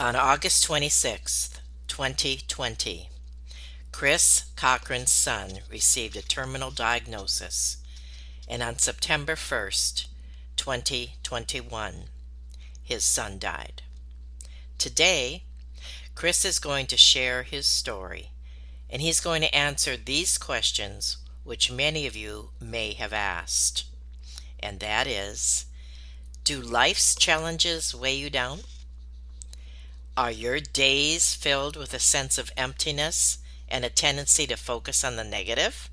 On August 26th, 2020, Chris Cochran's son received a terminal diagnosis, and on September 1st, 2021, his son died. Today, Chris is going to share his story, and he's going to answer these questions which many of you may have asked. And that is, do life's challenges weigh you down? Are your days filled with a sense of emptiness and a tendency to focus on the negative?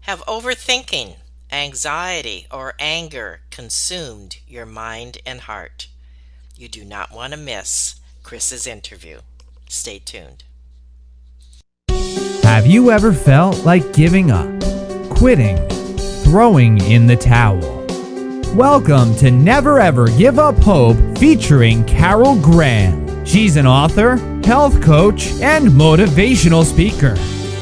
Have overthinking, anxiety, or anger consumed your mind and heart? You do not want to miss Chris's interview. Stay tuned. Have you ever felt like giving up, quitting, throwing in the towel? Welcome to Never Ever Give Up Hope featuring Carol Graham. She's an author, health coach, and motivational speaker.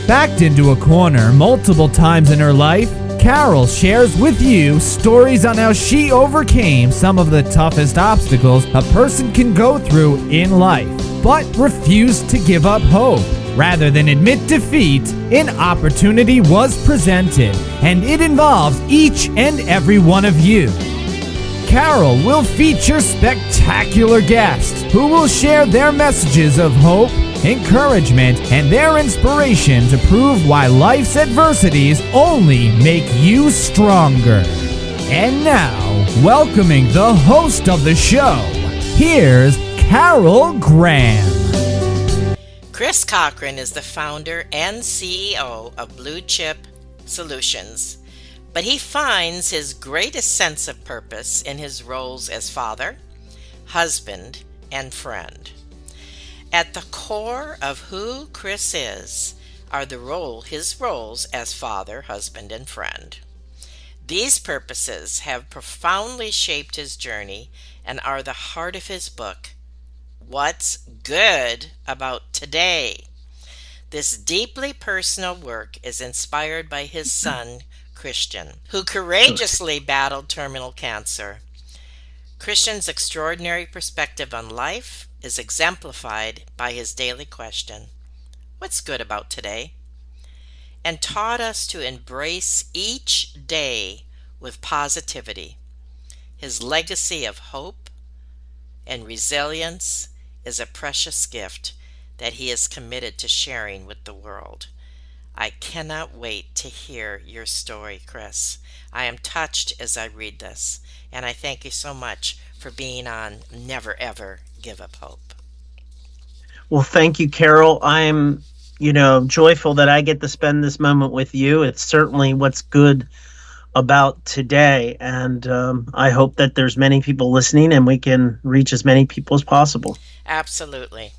Backed into a corner multiple times in her life, Carol shares with you stories on how she overcame some of the toughest obstacles a person can go through in life, but refused to give up hope. Rather than admit defeat, an opportunity was presented, and it involves each and every one of you. Carol will feature spectacular guests who will share their messages of hope, encouragement, and their inspiration to prove why life's adversities only make you stronger. And now, welcoming the host of the show, here's Carol Graham. Chris Cochran is the founder and CEO of Blue Chip Solutions, but he finds his greatest sense of purpose in his roles as father, husband, and friend. At the core of who Chris is are his roles as father, husband, and friend. These purposes have profoundly shaped his journey and are the heart of his book, What's Good About Today? This deeply personal work is inspired by his son, Christian, who courageously battled terminal cancer. Christian's extraordinary perspective on life is exemplified by his daily question, What's good about today? And taught us to embrace each day with positivity. His legacy of hope and resilience is a precious gift that he is committed to sharing with the world. I cannot wait to hear your story, Chris. I am touched as I read this, and I thank you so much for being on Never Ever Give Up Hope. Well, thank you, Carol. I'm, joyful that I get to spend this moment with you. It's certainly what's good about today, and I hope that there's many people listening and we can reach as many people as possible. Absolutely.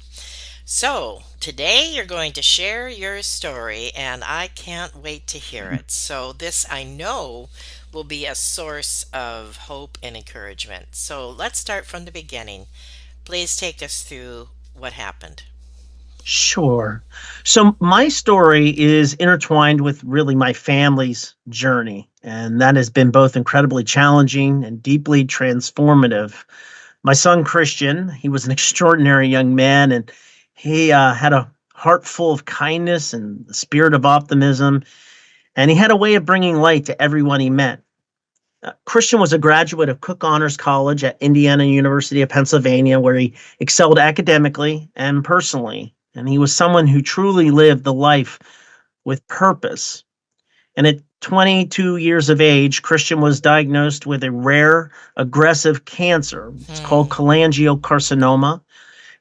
So, today you're going to share your story, and I can't wait to hear it. So, this I know will be a source of hope and encouragement. So, let's start from the beginning. Please take us through what happened. Sure. So my story is intertwined with really my family's journey, and that has been both incredibly challenging and deeply transformative. My son, Christian, he was an extraordinary young man, and he had a heart full of kindness and the spirit of optimism, and he had a way of bringing light to everyone he met. Christian was a graduate of Cook Honors College at Indiana University of Pennsylvania, where he excelled academically and personally. And he was someone who truly lived the life with purpose. And at 22 years of age, Christian was diagnosed with a rare, aggressive cancer. It's called cholangiocarcinoma.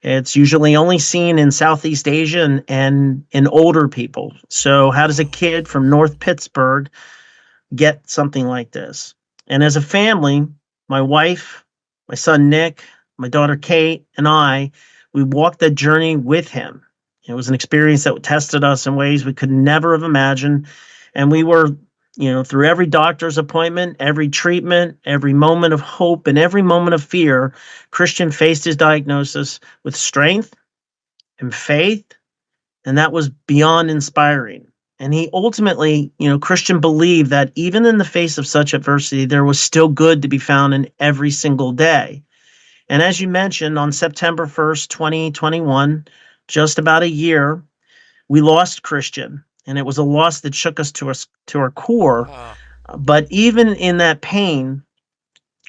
It's usually only seen in Southeast Asia and in older people. So how does a kid from North Pittsburgh get something like this? And as a family, my wife, my son Nick, my daughter Kate, and we walked that journey with him. It was an experience that tested us in ways we could never have imagined. And we were, through every doctor's appointment, every treatment, every moment of hope, and every moment of fear, Christian faced his diagnosis with strength and faith. And that was beyond inspiring. And he ultimately, Christian believed that even in the face of such adversity, there was still good to be found in every single day. And as you mentioned, on September 1st, 2021, just about a year, we lost Christian. And it was a loss that shook us to our core. Oh, But even in that pain,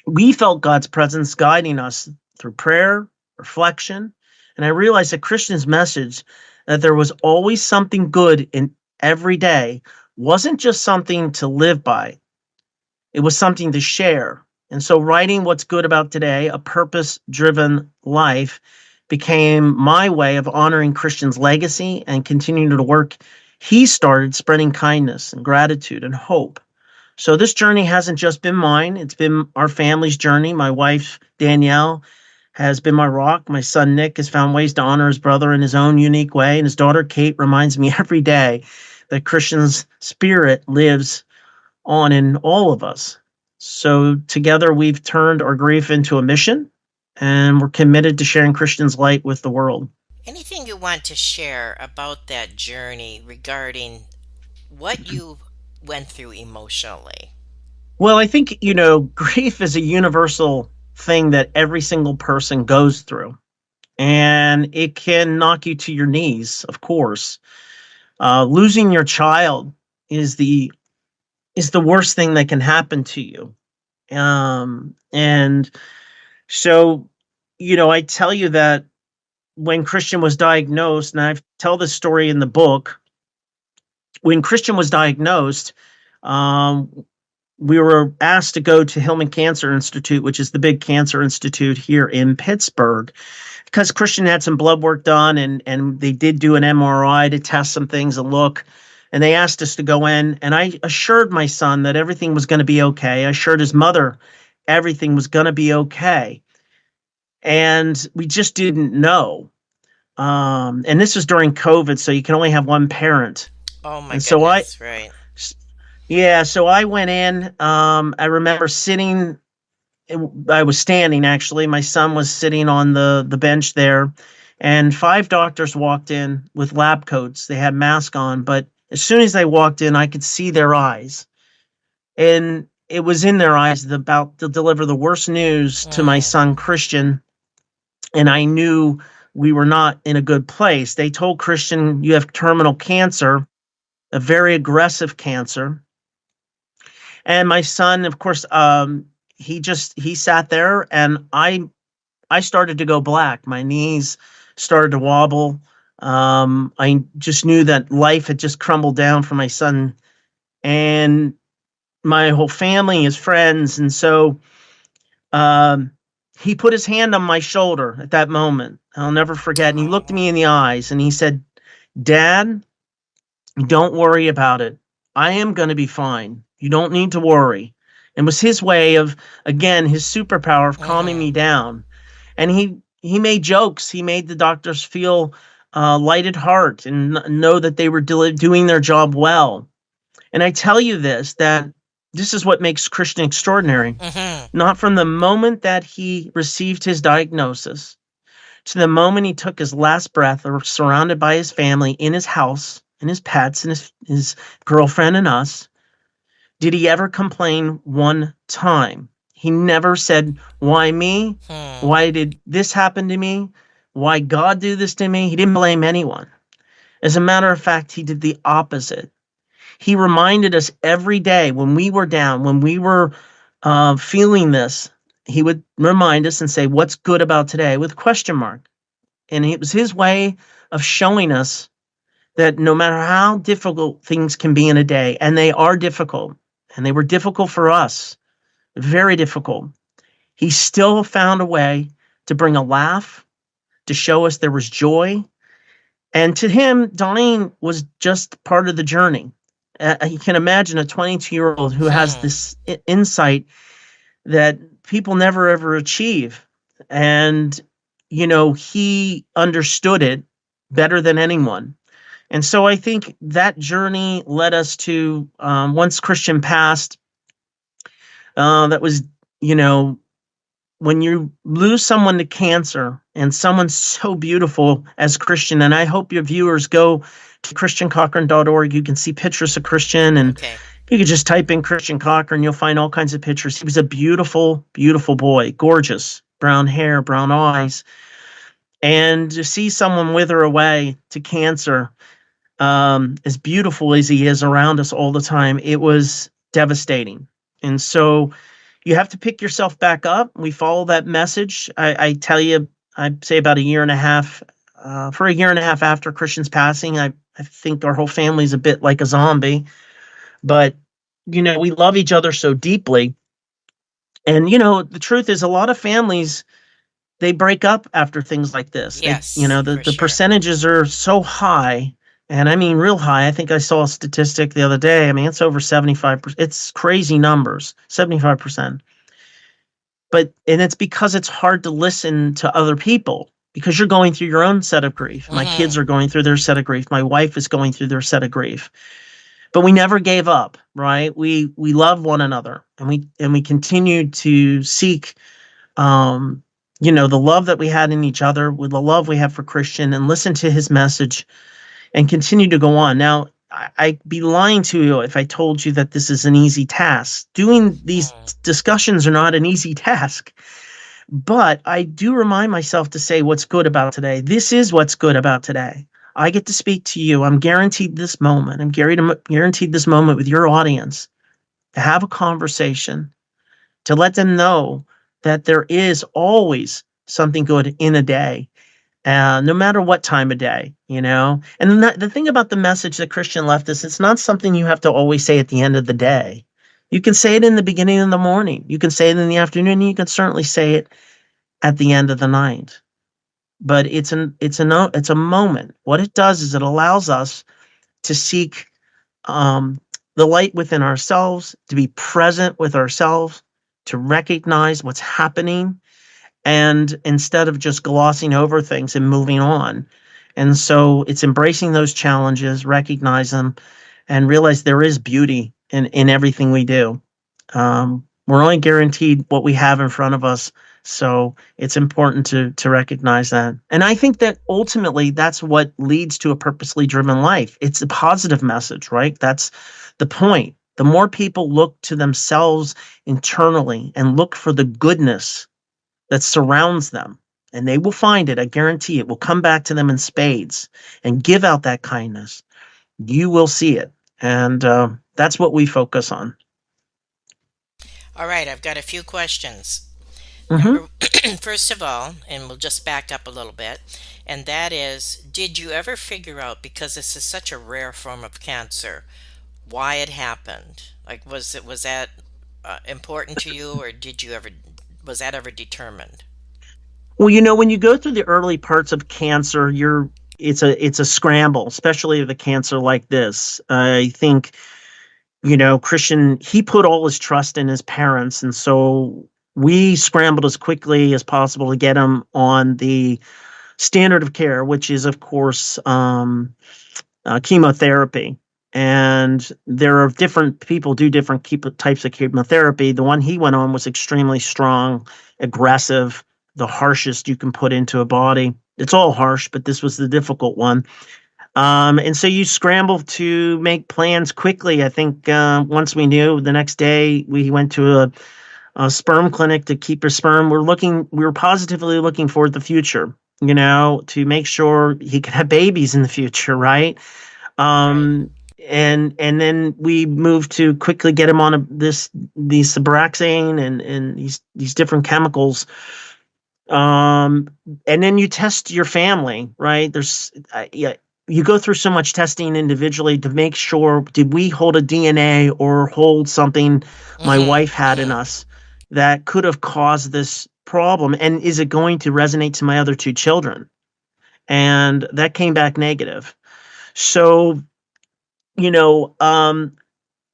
we felt God's presence guiding us through prayer, reflection. And I realized that Christian's message that there was always something good in every day wasn't just something to live by, it was something to share. And so, writing what's good about today, a purpose driven life, became my way of honoring Christian's legacy and continuing to work he started, spreading kindness and gratitude and hope. So this journey hasn't just been mine, it's been our family's journey. My wife, Danielle, has been my rock. My son, Nick, has found ways to honor his brother in his own unique way. And his daughter, Kate, reminds me every day that Christian's spirit lives on in all of us. So together we've turned our grief into a mission, and we're committed to sharing Christian's light with the world. anything you want to share about that journey regarding what you went through emotionally? Well, I think, grief is a universal thing that every single person goes through, and it can knock you to your knees, of course. Losing your child is the worst thing that can happen to you. And so, I tell you that when Christian was diagnosed, and I tell this story in the book, when Christian was diagnosed, um, we were asked to go to Hillman Cancer Institute, which is the big cancer institute here in Pittsburgh, because Christian had some blood work done, and they did do an MRI to test some things and look. And they asked us to go in, and I assured my son that everything was going to be okay. I assured his mother everything was going to be okay. And we just didn't know. And this was during COVID, so you can only have one parent. Oh my And so goodness, right. so I went in. I remember sitting, I was standing actually. My son was sitting on the bench there, and five doctors walked in with lab coats. They had masks on, but as soon as they walked in, I could see their eyes. And it was in their eyes about to deliver the worst news to my Mm, son, Christian. And I knew we were not in a good place. They told Christian, "You have terminal cancer, a very aggressive cancer." And my son, of course, he sat there, and I started to go black. My knees started to wobble. I just knew that life had just crumbled down for my son and my whole family, his friends. And so um, he put his hand on my shoulder at that moment. I'll never forget. And he looked oh, me in the eyes and he said, "Dad, don't worry about it. I am going to be fine. You don't need to worry." And it was his way of, again, his superpower of calming mm-hmm. me down. And he made jokes. He made the doctors feel light at heart and know that they were doing their job well. And I tell you that this is what makes Christian extraordinary. Mm-hmm. Not from the moment that he received his diagnosis to the moment he took his last breath, or surrounded by his family in his house and his pets and his girlfriend and us, did he ever complain one time. He never said, "Why me? Hmm. Why did this happen to me? Why God do this to me?" He didn't blame anyone. As a matter of fact, he did the opposite. He reminded us every day when we were down, when we were feeling this, he would remind us and say, "What's good about today?" with a question mark. And it was his way of showing us that no matter how difficult things can be in a day, and they are difficult, and they were difficult for us, very difficult, he still found a way to bring a laugh, to show us there was joy. And to him, dying was just part of the journey. You can imagine a 22-year-old who has Hmm. this insight that people never ever achieve. And, he understood it better than anyone. And so I think that journey led us to, once Christian passed, that was, you know, when you lose someone to cancer and someone so beautiful as Christian, and I hope your viewers go to christiancochran.org. You can see pictures of Christian, and Okay. you can just type in Christian Cochran. You'll find all kinds of pictures. He was a beautiful, beautiful boy, gorgeous, brown hair, brown eyes, and to see someone wither away to cancer, as beautiful as he is around us all the time, it was devastating. And so you have to pick yourself back up. We follow that message. I tell you, I'd say about a year and a half, for a year and a half after Christian's passing, I think our whole family's a bit like a zombie, but we love each other so deeply. And the truth is, a lot of families, they break up after things like this. Yes, The for the sure. percentages are so high, and I mean real high. I think I saw a statistic the other day. I mean, it's over 75%. It's crazy numbers, 75%. And it's because it's hard to listen to other people because you're going through your own set of grief. My Hmm. kids are going through their set of grief. My wife is going through their set of grief. But we never gave up, right? We love one another, and we continued to seek the love that we had in each other, with the love we have for Christian, and listen to his message and continue to go on. Now, I'd be lying to you if I told you that this is an easy task. Doing these Hmm. discussions are not an easy task, but I do remind myself to say what's good about today. This is what's good about today. I get to speak to you. I'm guaranteed this moment. I'm guaranteed this moment with your audience to have a conversation, to let them know that there is always something good in a day, no matter what time of day, And the thing about the message that Christian left us, it's not something you have to always say at the end of the day. You can say it in the beginning of the morning. You can say it in the afternoon. You can certainly say it at the end of the night. But it's a moment. What it does is it allows us to seek um, the light within ourselves, to be present with ourselves, to recognize what's happening, and instead of just glossing over things and moving on. And so it's embracing those challenges, recognize them, and realize there is beauty in everything we do. We're only guaranteed what we have in front of us, so it's important to recognize that. And I think that ultimately that's what leads to a purposely driven life. It's a positive message, right? That's the point. The more people look to themselves internally and look for the goodness that surrounds them, and they will find it. I guarantee it will come back to them in spades, and give out that kindness. You will see it. And that's what we focus on. All right, I've got a few questions. Hmm. Number, first of all, and we'll just back up a little bit, and that is, did you ever figure out, because this is such a rare form of cancer, why it happened? Like, was that important to you, or did you ever was that ever determined? Well, when you go through the early parts of cancer, it's a scramble, especially with a cancer like this. I think Christian, he put all his trust in his parents, and so we scrambled as quickly as possible to get him on the standard of care, which is, of course, chemotherapy. And there are different people do different types of chemotherapy. The one he went on was extremely strong, aggressive, the harshest you can put into a body. It's all harsh, but this was the difficult one. And so you scramble to make plans quickly. I think once we knew, the next day we went to a sperm clinic to keep his sperm. We were positively looking for the future, to make sure he could have babies in the future, right? Right. Um, and then we moved to quickly get him on these Suboxone and these different chemicals. Um, and then you test your family, right? Yeah, you go through so much testing individually to make sure, did we hold a DNA or hold something my Mm-hmm. wife had in Mm-hmm. us that could have caused this problem? And is it going to resonate to my other two children? And that came back negative. So, you know, um,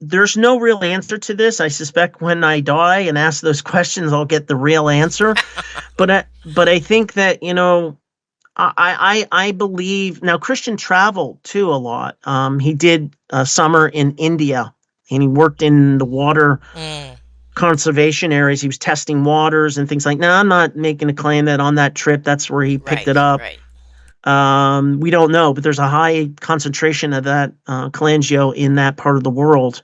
there's no real answer to this. I suspect when I die and ask those questions, I'll get the real answer. But I think that I believe now Christian traveled too a lot. He did a summer in India, and he worked in the water Mm. conservation areas. He was testing waters and things like. Now I'm not making a claim that on that trip that's where he picked it Right. up. Right. We don't know, but there's a high concentration of that cholangio in that part of the world.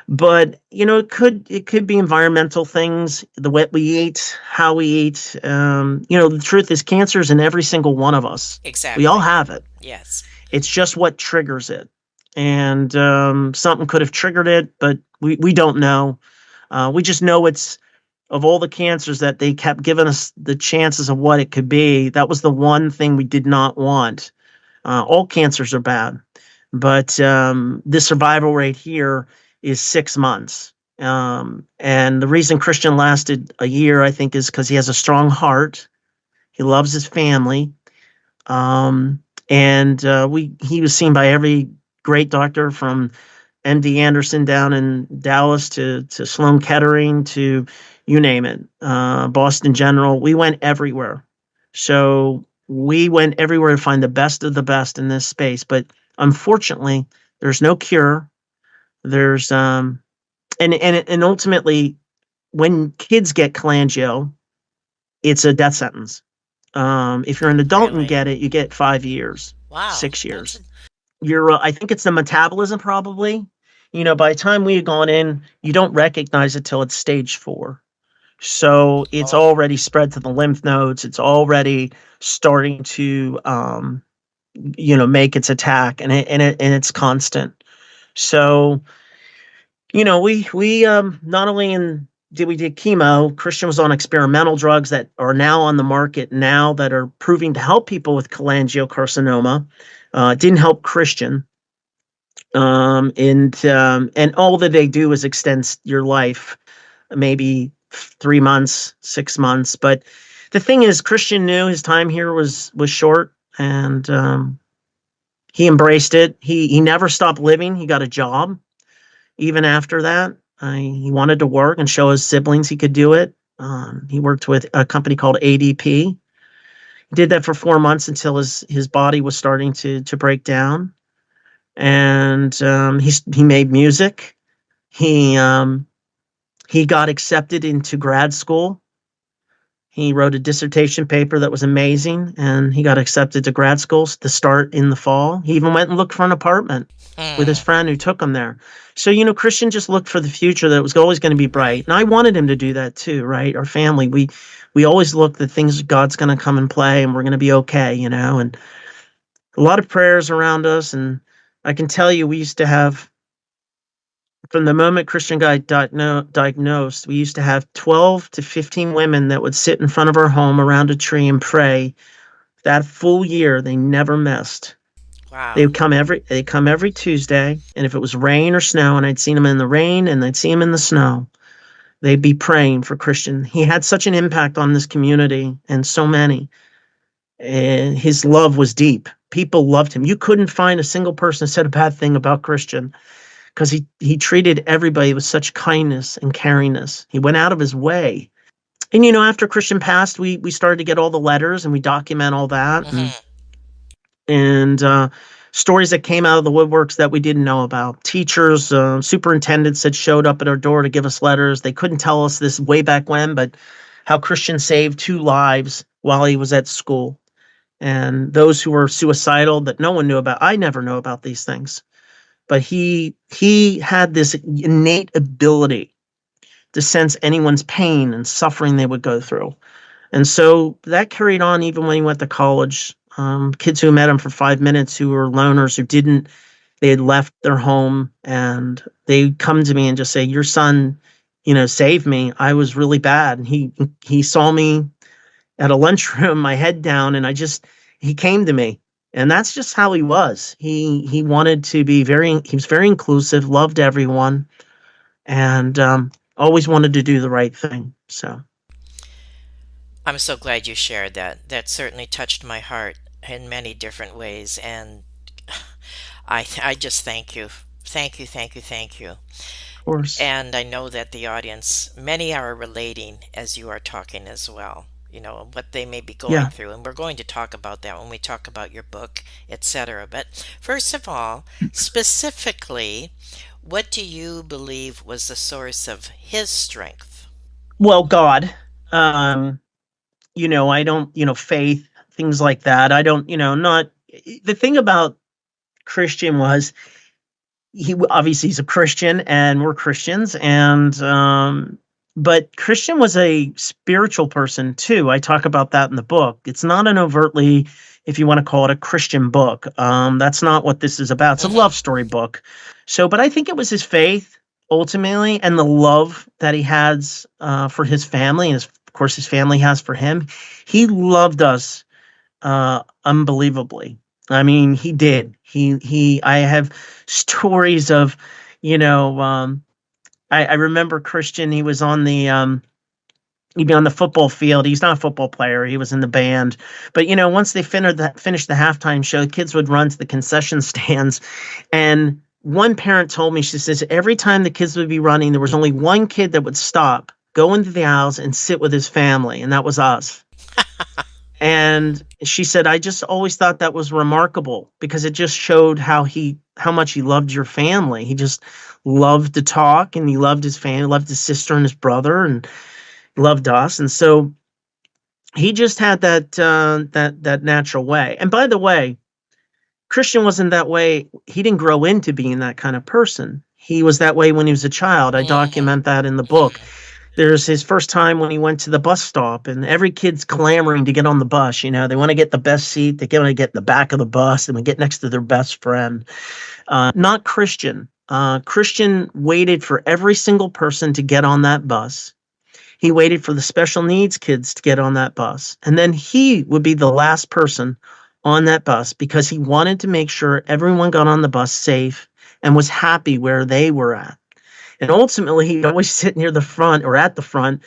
But it could be environmental things, the way we eat, how we eat. The truth is, cancer is in every single one of us. We all Exactly. have it. Yes. It's just what triggers it, and something could have triggered it, but we don't know. We just know it's of all the cancers that they kept giving us the chances of what it could be. That was the one thing we did not want. All cancers are bad, but the survival rate here is 6 months. And the reason Christian lasted a year, I think, is because he has a strong heart. He loves his family. Um, and he was seen by every great doctor from MD Anderson down in Dallas to Sloan Kettering to you name it, Boston General. We went everywhere. So we went everywhere to find the best of the best in this space. But unfortunately, there's no cure. There's and ultimately, when kids get cholangio, it's a death sentence. If you're an adult and Really? get it, you get 5 years, Wow. 6 years. I think it's the metabolism probably. By the time we had gone in, you don't recognize it till it's stage 4. So it's Oh, already spread to the lymph nodes. It's already starting to, make its attack, and it's constant. So, we not only did we did chemo, Christian was on experimental drugs that are now on the market now that are proving to help people with cholangiocarcinoma. It didn't help Christian, and all that they do is extend your life, maybe 3 months, 6 months. But the thing is, Christian knew his time here was short, and he embraced it. He never stopped living. He got a job even after that. He wanted to work and show his siblings he could do it. He worked with a company called ADP. He did that for 4 months until his body was starting to break down, and he made music. He um, he got accepted into grad school. He wrote a dissertation paper that was amazing, and he got accepted to grad school to start in the fall. He even went and looked for an apartment with his hmm. friend who took him there. So, Christian just looked for the future that was always going to be bright. Right. And I wanted him to do that too, right? Our family, we always look that things God's going to come and play and we're going to be okay. And a lot of prayers around us. And I can tell you, we used to have, from the moment Christian got diagnosed, we used to have 12 to 15 women that would sit in front of our home around a tree and pray. That full year, they never missed. Wow. They come every Tuesday, and if it was rain or snow, and I'd seen them in the rain and I'd see them in the snow, they'd be praying for Christian. He had such an impact on this community and so many. And his love was deep. People loved him. You couldn't find a single person that said a bad thing about Christian because he treated everybody with such kindness and caringness. He went out of his way. And after Christian passed, we started to get all the letters and we document all that, and Hmm. and stories that came out of the woodworks that we didn't know about. Teachers, superintendents that showed up at our door to give us letters. They couldn't tell us this way back when, but how Christian saved 2 lives while he was at school. And those who were suicidal that no one knew about. I never knew about these things. But he had this innate ability to sense anyone's pain and suffering they would go through. And so that carried on even when he went to college. Kids who met him for 5 minutes who were loners, they had left their home, and they'd come to me and just say, "Your son, saved me. I was really bad." And he saw me at a lunchroom, my head down, and he came to me. And that's just how he was. He wanted to be he was very inclusive, loved everyone, and always wanted to do the right thing. So, I'm so glad you shared that. That certainly touched my heart in many different ways. And I just thank you. Thank you, thank you, thank you. of course, And I know that the audience, many are relating as you are talking as well, what they may be going yeah. through. And we're going to talk about that when we talk about your book, etc. But first of all, specifically, what do you believe was the source of his strength? Well, God, um, I don't, faith, things like that. I don't, not the thing about Christian was obviously he's a Christian, and we're Christians, and but Christian was a spiritual person too. I talk about that in the book. It's not an overtly, if you want to call it a Christian book. That's not what this is about. It's a Hmm. love story book. So, but I think it was his faith ultimately, and the love that he has for his family, and of course his family has for him. He loved us unbelievably. I mean, he did. I have stories of, you know, I remember Christian. He'd be on the football field. He's not a football player. He was in the band, but once they finished the halftime show, the kids would run to the concession stands, and one parent told me, she says, every time the kids would be running, there was only one kid that would stop, go into the aisles, and sit with his family, and that was us. And she said, I just always thought that was remarkable because it just showed how much he loved your family. He just loved to talk, and he loved his family, loved his sister and his brother, and loved us. And so he just had that natural way. And by the way, Christian wasn't that way. He didn't grow into being that kind of person. He was that way when he was a child. I Hmm. document that in the book. Hmm. There's his first time when he went to the bus stop, and every kid's clamoring to get on the bus. They want to get the best seat. They want to get in the back of the bus and we get next to their best friend. Not Christian. Christian waited for every single person to get on that bus. He waited for the special needs kids to get on that bus. And then he would be the last person on that bus because he wanted to make sure everyone got on the bus safe and was happy where they were at. And ultimately, he'd always sit near the front or at the front.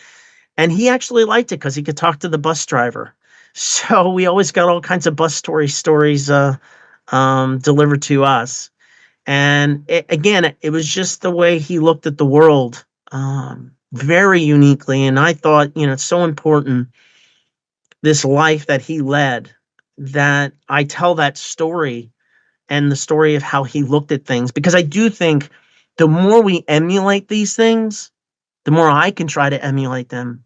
And he actually liked it because he could talk to the bus driver. So we always got all kinds of bus stories delivered to us. And again, it was just the way he looked at the world, very uniquely. And I thought, it's so important, this life that he led, that I tell that story and the story of how he looked at things. Because I do think the more we emulate these things, the more I can try to emulate them,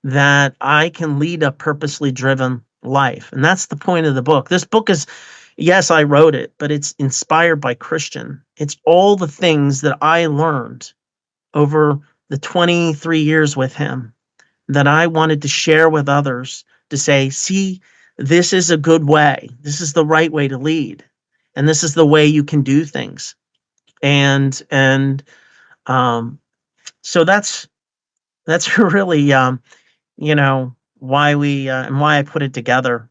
that I can lead a purposely driven life. And that's the point of the book. This book is, yes, I wrote it, but it's inspired by Christian. It's all the things that I learned over the 23 years with him that I wanted to share with others, to say, see, this is a good way. This is the right way to lead. And this is the way you can do things. And um, so that's really why we and why I put it together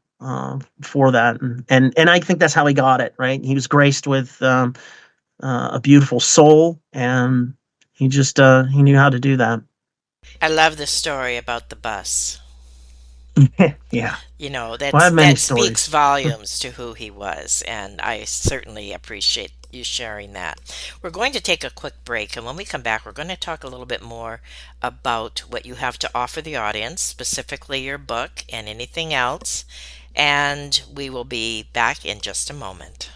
for that, and I think that's how he got it right. He was graced with a beautiful soul, and he knew how to do that. I love the story about the bus. Yeah, well, I have many That speaks stories. volumes to who he was, and I certainly appreciate you sharing that. We're going to take a quick break, and when we come back, we're going to talk a little bit more about what you have to offer the audience, specifically your book and anything else, and we will be back in just a moment.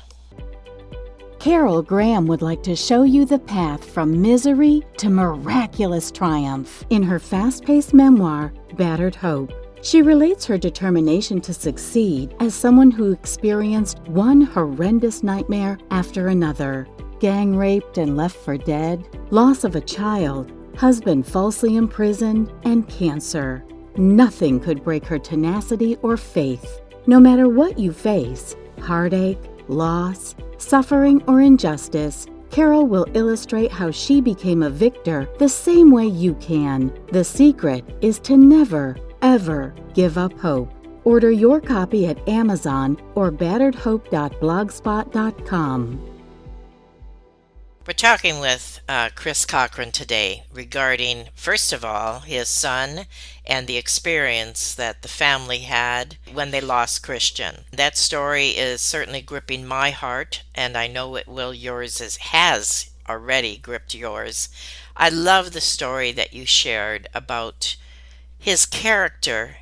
Carol Graham would like to show you the path from misery to miraculous triumph in her fast-paced memoir, Battered Hope. She relates her determination to succeed as someone who experienced one horrendous nightmare after another. Gang raped and left for dead, loss of a child, husband falsely imprisoned, and cancer. Nothing could break her tenacity or faith. No matter what you face, heartache, loss, suffering, or injustice, Carol will illustrate how she became a victor the same way you can. The secret is to never, ever give up hope. Order your copy at Amazon or batteredhope.blogspot.com. We're talking with Chris Cochran today regarding, first of all, his son and the experience that the family had when they lost Christian. That story is certainly gripping my heart, and I know it will yours has already gripped yours. I love the story that you shared about his character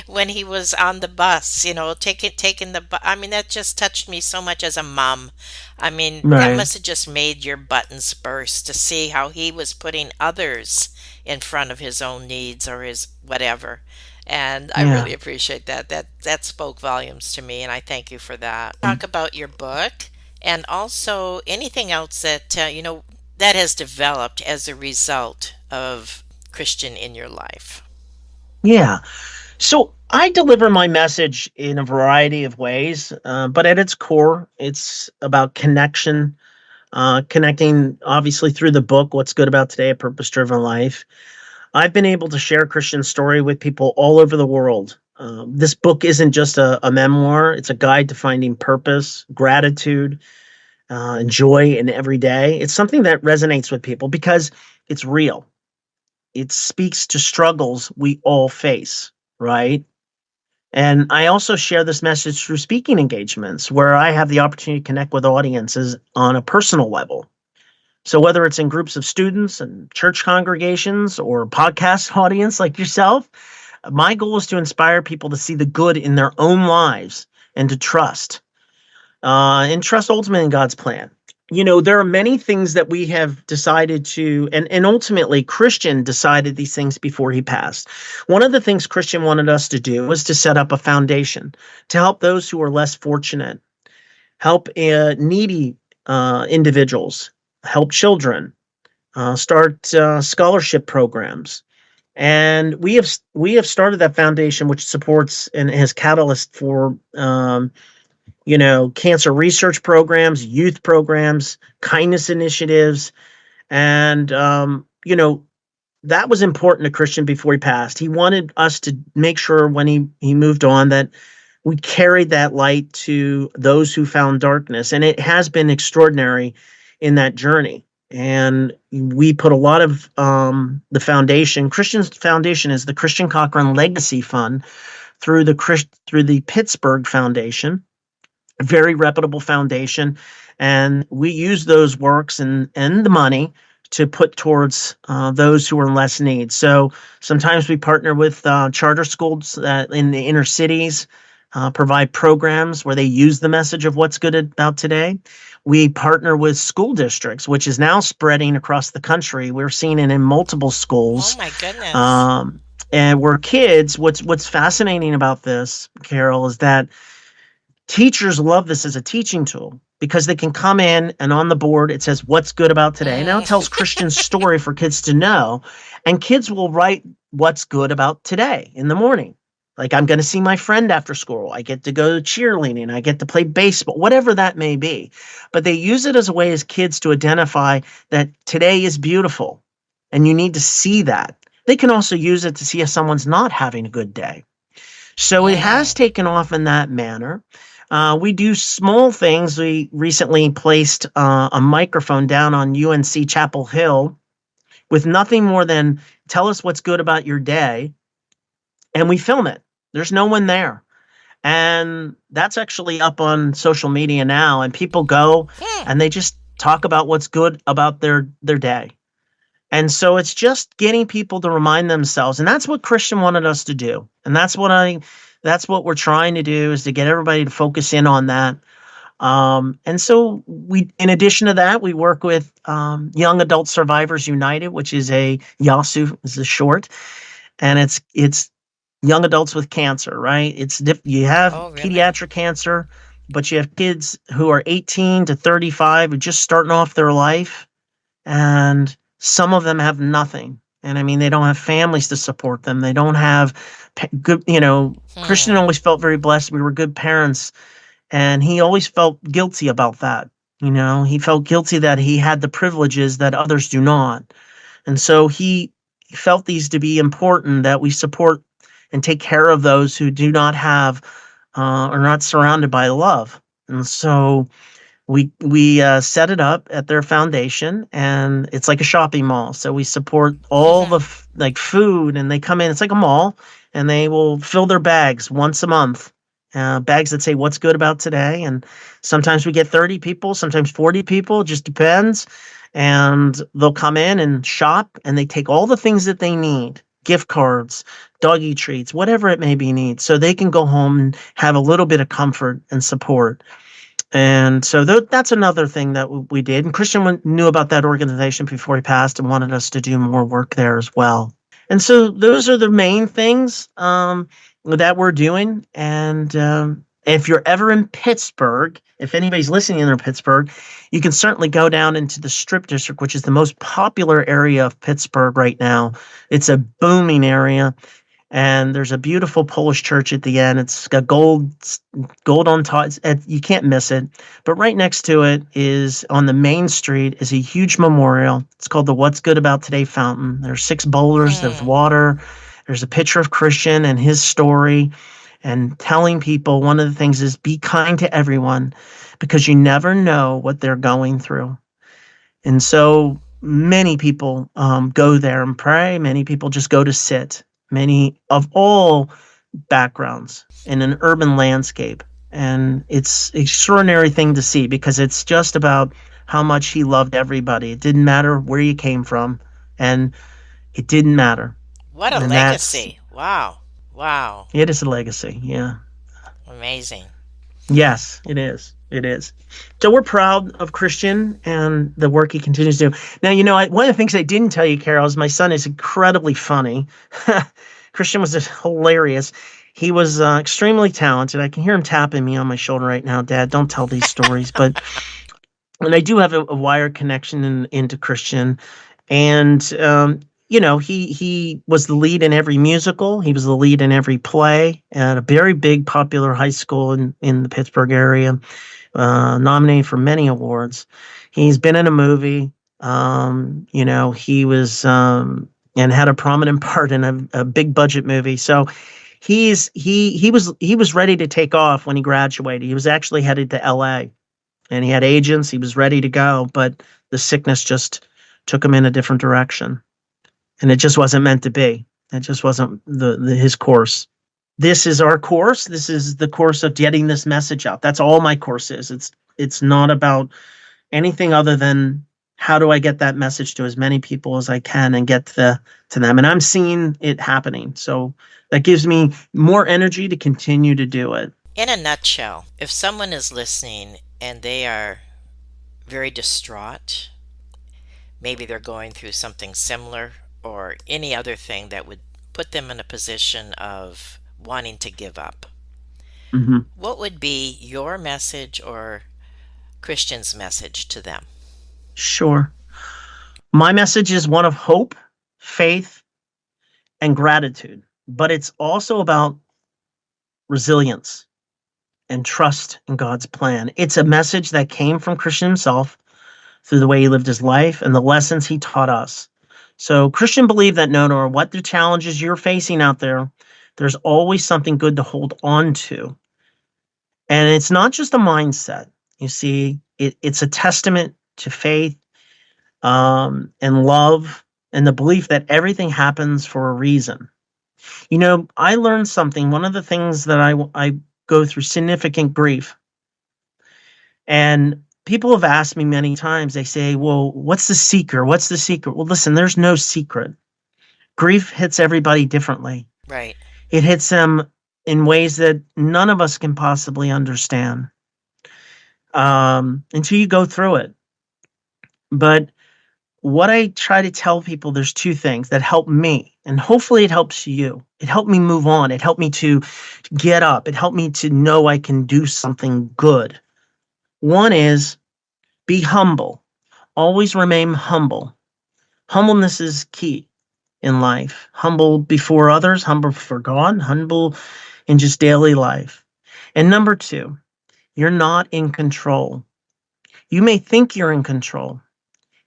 when he was on the bus, taking the bus. I mean, that just touched me so much as a mom. I mean, that Right. must have just made your buttons burst to see how he was putting others in front of his own needs or his whatever. And I Yeah. really appreciate that. That spoke volumes to me, and I thank you for that. Talk about your book and also anything else that, that has developed as a result of Christian in your life. Yeah. So I deliver my message in a variety of ways, but at its core, it's about connection, connecting obviously through the book, What's Good About Today, A Purpose Driven Life. I've been able to share Christian story with people all over the world. This book isn't just a memoir, it's a guide to finding purpose, gratitude, and joy in every day. It's something that resonates with people because it's real. It speaks to struggles we all face, right? And I also share this message through speaking engagements where I have the opportunity to connect with audiences on a personal level. So whether it's in groups of students and church congregations or a podcast audience like yourself, my goal is to inspire people to see the good in their own lives and to trust ultimately in God's plan. There are many things that we have decided to, and ultimately Christian decided these things before he passed. One of the things Christian wanted us to do was to set up a foundation to help those who are less fortunate, help needy individuals, help children, start scholarship programs. And we have started that foundation, which supports and has catalyst for cancer research programs, youth programs, kindness initiatives. And, that was important to Christian before he passed. He wanted us to make sure when he moved on that we carried that light to those who found darkness. And it has been extraordinary in that journey. And we put a lot of the foundation. Christian's foundation is the Christian Cochran Legacy Fund through the Pittsburgh Foundation, a very reputable foundation, and we use those works and the money to put towards those who are in less need. So sometimes we partner with charter schools that in the inner cities, provide programs where they use the message of what's good about today. We partner with school districts, which is now spreading across the country. We're seeing it in multiple Oh schools. my goodness. Um, and where kids, what's fascinating about this, Carol, is that teachers love this as a teaching tool because they can come in and on the board it says what's good about today. Now it tells Mm. Christian's story for kids to know, and kids will write what's good about today in the morning. Like, I'm going to see my friend after school. I get to go to cheerleading. I get to play baseball, whatever that may be. But they use it as a way as kids to identify that today is beautiful and you need to see that. They can also use it to see if someone's not having a good day. So it has Mm. taken off in that manner. We do small things. We recently placed a microphone down on UNC Chapel Hill with nothing more than tell us what's good about your day, and we film it. There's no one there. And that's actually up on social media now, and people go Hmm. and they just talk about what's good about their day. And so it's just getting people to remind themselves, and that's what Christian wanted us to do. And that's what we're trying to do, is to get everybody to focus in on that. And so in addition to that, we work with Young Adult Survivors United, which is a YASU is a short, and it's young adults with cancer, right? You have Oh, really? pediatric cancer, but you have kids who are 18 to 35 who just starting off their life, and some of them have nothing. And I mean, they don't have families to support them. They don't have good, Christian Hmm. always felt very blessed. We were good parents, and he always felt guilty about that. He felt guilty that he had the privileges that others do not. And so he felt these to be important, that we support and take care of those who do not have are not surrounded by love. And so we set it up at their foundation, and it's like a shopping mall. So we support all the like food, and they come in. It's like a mall, and they will fill their bags once a month. Bags that say what's good about today, and sometimes we get 30 people, sometimes 40 people, it just depends. And they'll come in and shop, and they take all the things that they need, gift cards, doggy treats, whatever it may be need, so they can go home and have a little bit of comfort and support. And so that's another thing that we did. And Christian knew about that organization before he passed and wanted us to do more work there as well. And so those are the main things that we're doing. And If you're ever in Pittsburgh, if anybody's listening in Pittsburgh, you can certainly go down into the Strip District, which is the most popular area of Pittsburgh right now. It's a booming area, and there's a beautiful Polish church at the end. It's got gold on top. You can't miss it. But right next to it is, on the main street, is a huge memorial. It's called the What's Good About Today fountain. There's 6 boulders. There's water. There's a picture of Christian and his story, and telling people one of the things is be kind to everyone, because you never know what they're going through. And so many people go there and pray. Many people just go to sit. Many of all backgrounds in an urban landscape. And it's an extraordinary thing to see, because it's just about how much he loved everybody. It didn't matter where you came from, and it didn't matter. What a And legacy. Wow. Wow. It is a legacy, yeah. Amazing. Yes, it is. It is. So we're proud of Christian and the work he continues to do. Now, one of the things I didn't tell you, Carol, is my son is incredibly funny. Christian was just hilarious. He was extremely talented. I can hear him tapping me on my shoulder right now. Dad, don't tell these stories. And I do have a wired connection into Christian. And, he was the lead in every musical. He was the lead in every play at a very big, popular high school in the Pittsburgh area, nominated for many awards. He's been in a movie. He was and had a prominent part in a big budget movie. So he was ready to take off when he graduated. He was actually headed to LA, and he had agents. He was ready to go, but the sickness just took him in a different direction. And it just wasn't meant to be. It just wasn't his course. This is our course. This is the course of getting this message out. That's all my course is. It's not about anything other than how do I get that message to as many people as I can and get to them. And I'm seeing it happening. So that gives me more energy to continue to do it. In a nutshell, if someone is listening and they are very distraught, maybe they're going through something similar, or any other thing that would put them in a position of wanting to give up. Mm-hmm. What would be your message or Christian's message to them? Sure. My message is one of hope, faith, and gratitude, but it's also about resilience and trust in God's plan. It's a message that came from Christian himself through the way he lived his life and the lessons he taught us. So Christian believed that no matter what the challenges you're facing out there, there's always something good to hold on to. And it's not just a mindset. You see, it's a testament to faith and love and the belief that everything happens for a reason. I learned something. One of the things that I go through significant grief. And people have asked me many times, they say, well, what's the secret? What's the secret? Well, listen, there's no secret. Grief hits everybody differently. Right. It hits them in ways that none of us can possibly understand until you go through it. But what I try to tell people, there's 2 things that help me, and hopefully it helps you. It helped me move on. It helped me to get up. It helped me to know I can do something good. One is be humble. Always remain humble. Humbleness is key in life. Humble before others, humble before God, humble in just daily life. And number 2, you're not in control. You may think you're in control.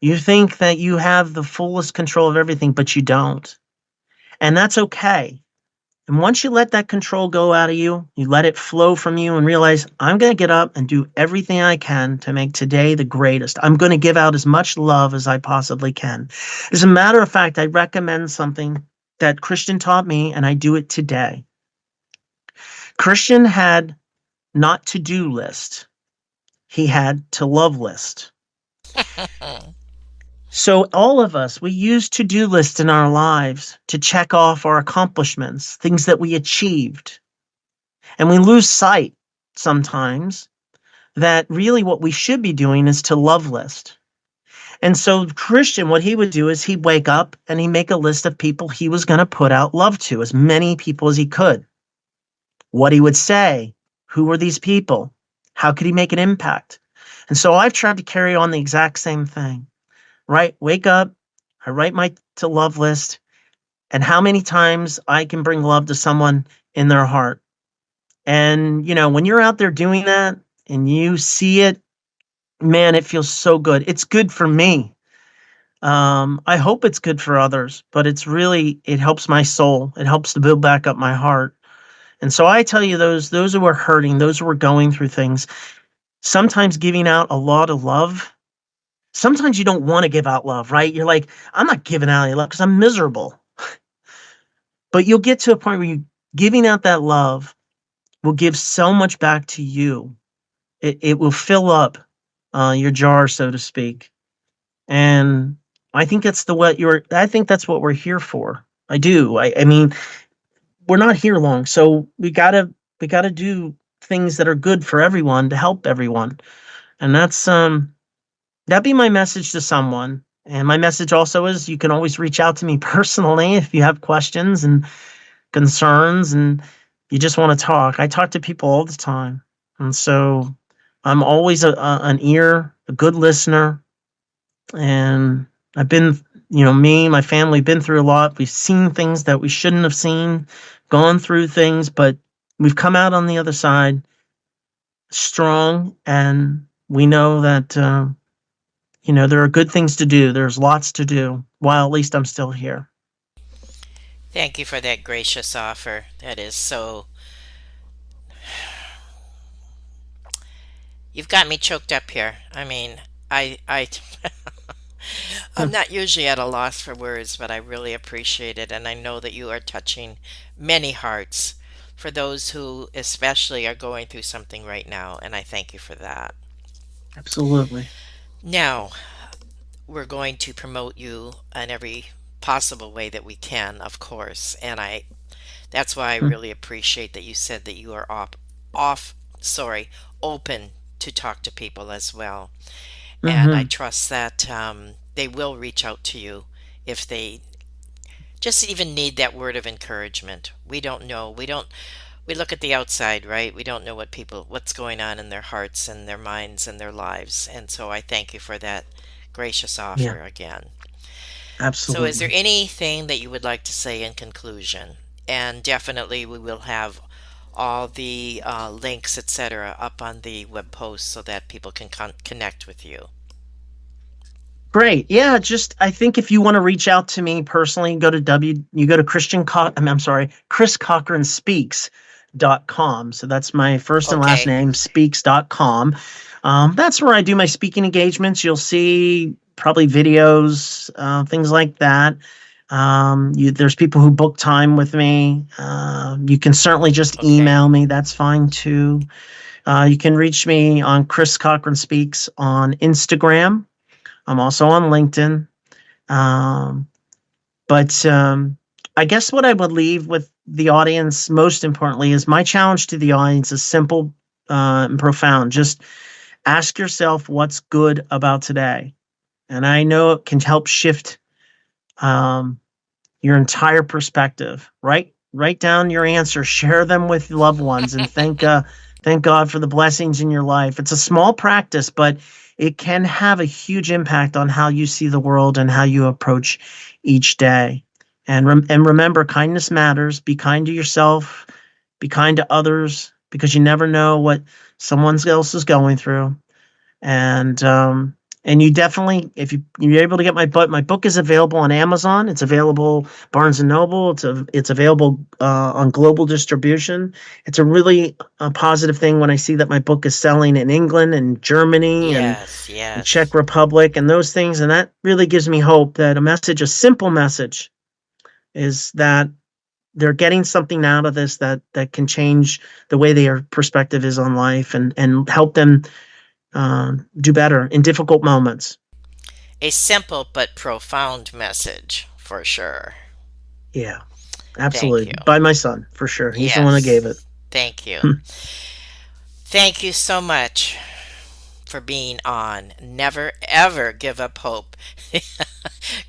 You think that you have the fullest control of everything, but you don't. And that's okay. And once you let that control go out of you, you let it flow from you and realize, I'm going to get up and do everything I can to make today the greatest. I'm going to give out as much love as I possibly can. As a matter of fact, I recommend something that Christian taught me, and I do it today. Christian had not to-do list. He had to love list. So all of us, we use to-do lists in our lives to check off our accomplishments, things that we achieved. And we lose sight sometimes that really what we should be doing is to love list. And so Christian, what he would do is he'd wake up and he'd make a list of people he was going to put out love to, as many people as he could. What he would say, Who are these people? How could he make an impact? And so I've tried to carry on the exact same thing, right? Wake up, I write my to love list, and how many times I can bring love to someone in their heart. And, when you're out there doing that and you see it, man, it feels so good. It's good for me. I hope it's good for others, but it helps my soul. It helps to build back up my heart. And so I tell you, those who are hurting, those who are going through things, sometimes giving out a lot of love. Sometimes you don't want to give out love, right? You're like, I'm not giving out any love because I'm miserable. But you'll get to a point where you giving out that love will give so much back to you. It will fill up your jar, so to speak. And I think I think that's what we're here for. I do. I mean, we're not here long, so we gotta do things that are good for everyone to help everyone. And that'd be my message to someone. And my message also is you can always reach out to me personally if you have questions and concerns and you just want to talk. I talk to people all the time. And so I'm always an ear, a good listener. And I've been, me, my family, been through a lot. We've seen things that we shouldn't have seen, gone through things, but we've come out on the other side strong. And we know that, there are good things to do. There's lots to do while at least I'm still here. Thank you for that gracious offer. That is so. You've got me choked up here. I mean, I I'm not usually at a loss for words, but I really appreciate it, and I know that you are touching many hearts for those who especially are going through something right now, and I thank you for that. Absolutely. Now, we're going to promote you in every possible way that we can, of course, and I that's why I really appreciate that you said that you are sorry, open to talk to people as well. And I Mm-hmm. trust that they will reach out to you if they just even need that word of encouragement. We don't know. We look at the outside, right? We don't know what's going on in their hearts and their minds and their lives. And so I thank you for that gracious Yeah, offer again. So is there absolutely. anything that you would like to say in conclusion? And definitely we will have all the links, etc., up on the web post so that people can connect with you. Great. Yeah, just I think if you want to reach out to me personally, you go to I'm sorry, Chris Cochran Speaks.com. So that's my first and last Okay. name, speaks.com. That's where I do my speaking engagements. You'll see probably videos, things like that. There's people who book time with me. You can certainly just Okay. email me. That's fine too. You can reach me on Chris Cochran Speaks on Instagram. I'm also on LinkedIn. Um, but I guess what I would leave with the audience, most importantly, is my challenge to the audience is simple and profound. Just ask yourself what's good about today. And I know it can help shift um, your entire perspective. Write down your answers, share them with loved ones, and thank God for the blessings in your life. It's a small practice, but it can have a huge impact on how you see the world and how you approach each day. And remember, kindness matters. Be kind to yourself. Be kind to others because you never know what someone else is going through. And you definitely, if you're able to get my book is available on Amazon. It's available Barnes and Noble. It's available on global distribution. It's a really positive thing when I see that my book is selling in England and Germany and Yes, the Czech yes. Republic and those things, and that really gives me hope that a simple message, is that they're getting something out of this that can change the way their perspective is on life and help them do better in difficult moments. A simple but profound message for sure. Yeah, Thank absolutely. you. By my son, for sure. He's the one that gave it. Yes. Thank you. Thank you so much for being on. Never ever give up hope.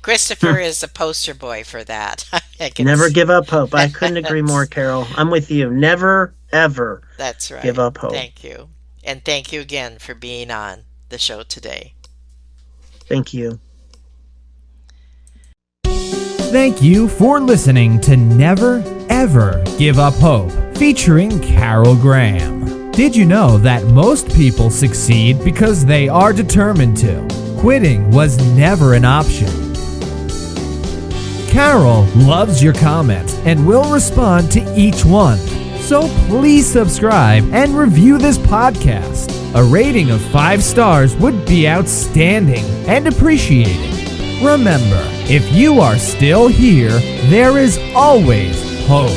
Christopher is a poster boy for that. I can Never see. give up hope. I couldn't agree more, Carol. I'm with you. Never, ever. That's right. give up hope. Thank you. And thank you again for being on the show today. Thank you. Thank you for listening to Never Ever Give Up Hope, featuring Carol Graham. Did you know that most people succeed because they are determined to? Quitting was never an option. Carol loves your comments and will respond to each one. So please subscribe and review this podcast. A rating of 5 stars would be outstanding and appreciated. Remember, if you are still here, there is always hope.